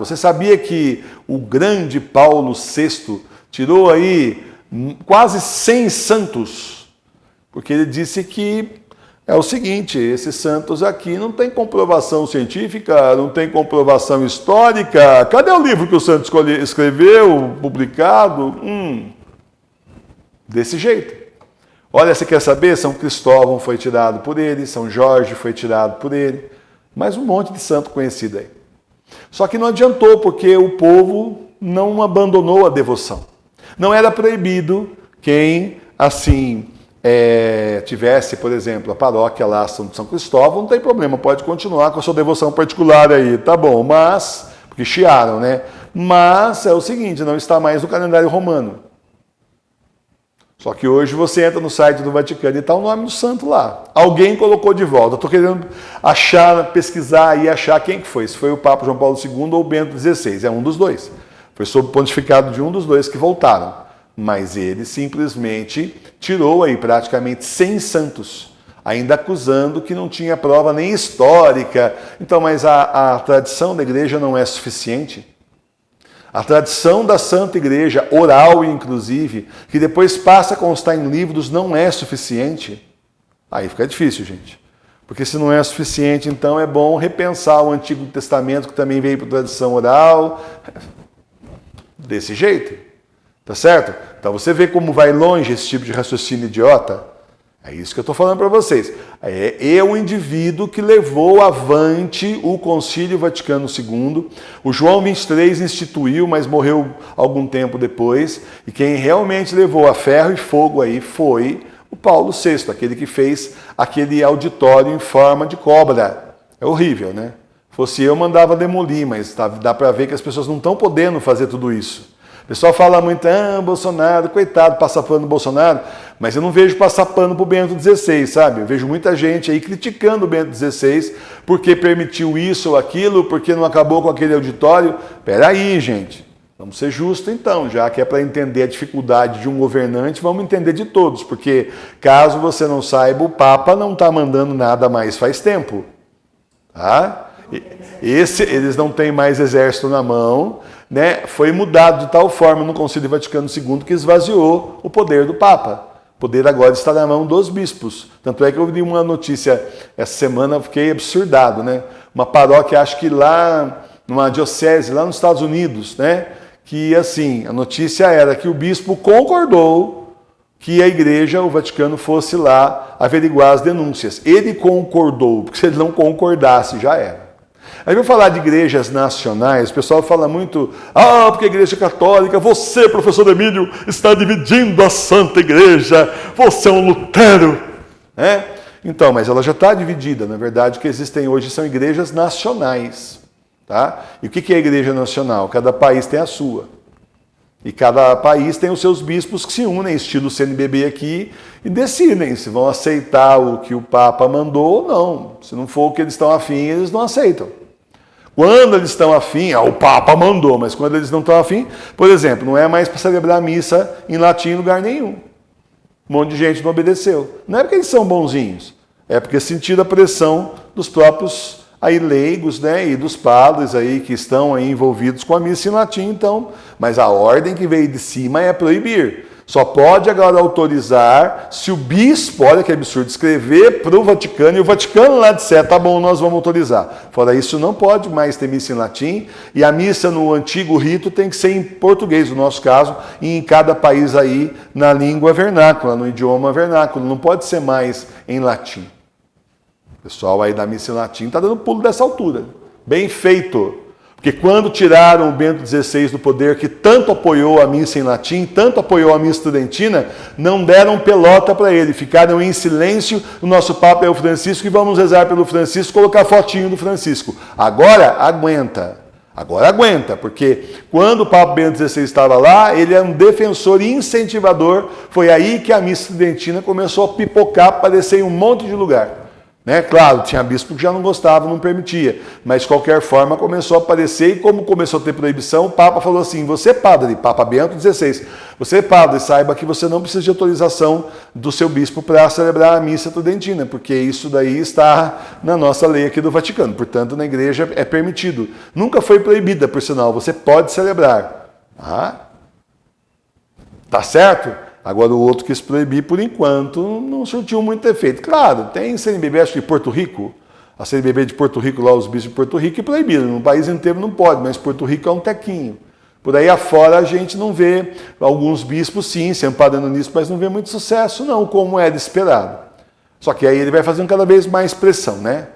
Você sabia que o grande Paulo VI tirou aí quase 100 santos? Porque ele disse que é o seguinte, esses santos aqui não tem comprovação científica, não tem comprovação histórica. Cadê o livro que o santo escreveu, publicado? Desse jeito. Olha, você quer saber? São Cristóvão foi tirado por ele, São Jorge foi tirado por ele, mais um monte de santo conhecido aí. Só que não adiantou, porque o povo não abandonou a devoção. Não era proibido quem, assim, tivesse, por exemplo, a paróquia lá de São Cristóvão, não tem problema, pode continuar com a sua devoção particular aí, tá bom, mas, porque chiaram, né? Mas é o seguinte, não está mais no calendário romano. Só que hoje você entra no site do Vaticano e está o nome do santo lá. Alguém colocou de volta. Estou querendo achar, pesquisar e achar quem que foi. Se foi o Papa João Paulo II ou o Bento XVI. É um dos dois. Foi sob o pontificado de um dos dois que voltaram. Mas ele simplesmente tirou aí praticamente 100 santos, ainda acusando que não tinha prova nem histórica. Então, mas a tradição da igreja não é suficiente? A tradição da Santa Igreja, oral inclusive, que depois passa a constar em livros, não é suficiente? Aí fica difícil, gente. Porque se não é suficiente, então é bom repensar o Antigo Testamento, que também veio por tradição oral, desse jeito. Tá certo? Então você vê como vai longe esse tipo de raciocínio idiota? É isso que eu estou falando para vocês. É o indivíduo que levou avante o Concílio Vaticano II. O João 23 instituiu, mas morreu algum tempo depois. E quem realmente levou a ferro e fogo aí foi o Paulo VI, aquele que fez aquele auditório em forma de cobra. É horrível, né? Fosse eu, mandava demolir, mas dá para ver que as pessoas não estão podendo fazer tudo isso. O pessoal fala muito, Bolsonaro, coitado, passa pano no Bolsonaro, mas eu não vejo passar pano pro Bento XVI, sabe? Eu vejo muita gente aí criticando o Bento XVI porque permitiu isso ou aquilo, porque não acabou com aquele auditório. Peraí, gente, vamos ser justos então, já que é para entender a dificuldade de um governante, vamos entender de todos, porque caso você não saiba, o Papa não está mandando nada mais faz tempo, tá? Eles não têm mais exército na mão, né? Foi mudado de tal forma no Concílio Vaticano II que esvaziou o poder do Papa. O poder agora está na mão dos bispos. Tanto é que eu vi uma notícia essa semana, eu fiquei absurdado, né? Uma paróquia, acho que lá, numa diocese, lá nos Estados Unidos, né? Que assim, a notícia era que o bispo concordou que a igreja, o Vaticano, fosse lá averiguar as denúncias. Ele concordou, porque se ele não concordasse, já era. Aí vou falar de igrejas nacionais, o pessoal fala muito, porque a igreja católica, você, professor Emílio, está dividindo a Santa Igreja, você é um Lutero, né? Então, mas ela já está dividida, na verdade, o que existem hoje são igrejas nacionais, tá? E o que é a igreja nacional? Cada país tem a sua. E cada país tem os seus bispos que se unem, estilo CNBB aqui, e decidem se vão aceitar o que o Papa mandou ou não. Se não for o que eles estão afim, eles não aceitam. Quando eles estão afim, o Papa mandou, mas quando eles não estão afim, por exemplo, não é mais para celebrar a missa em latim em lugar nenhum. Um monte de gente não obedeceu. Não é porque eles são bonzinhos, é porque sentiram a pressão dos próprios aí leigos, né, e dos padres aí que estão aí envolvidos com a missa em latim, então, mas a ordem que veio de cima é proibir. Só pode agora autorizar se o bispo, olha que absurdo, escrever para o Vaticano e o Vaticano lá disser, tá bom, nós vamos autorizar. Fora isso, não pode mais ter missa em latim e a missa no antigo rito tem que ser em português, no nosso caso, e em cada país aí na língua vernácula, no idioma vernáculo, não pode ser mais em latim. O pessoal aí da missa em latim está dando pulo dessa altura. Bem feito. Porque quando tiraram o Bento XVI do poder, que tanto apoiou a missa em latim, tanto apoiou a missa estudantina, não deram pelota para ele, ficaram em silêncio, o nosso Papa é o Francisco e vamos rezar pelo Francisco, colocar fotinho do Francisco. Agora aguenta, porque quando o Papa Bento XVI estava lá, ele era um defensor e incentivador, foi aí que a missa estudantina começou a pipocar, aparecer em um monte de lugar. Né? Claro, tinha bispo que já não gostava, não permitia, mas de qualquer forma começou a aparecer, e como começou a ter proibição, o Papa falou assim: você padre, Papa Bento XVI, você padre, saiba que você não precisa de autorização do seu bispo para celebrar a missa tridentina, porque isso daí está na nossa lei aqui do Vaticano, portanto na igreja é permitido. Nunca foi proibida, por sinal, você pode celebrar. Tá certo? Agora o outro quis proibir por enquanto, não surtiu muito efeito. Claro, tem CNBB, acho que de Porto Rico, a CNBB de Porto Rico, lá os bispos de Porto Rico, é proibido. No país inteiro não pode, mas Porto Rico é um tequinho. Por aí afora a gente não vê, alguns bispos sim, se amparando nisso, mas não vê muito sucesso não, como era esperado. Só que aí ele vai fazendo cada vez mais pressão, né?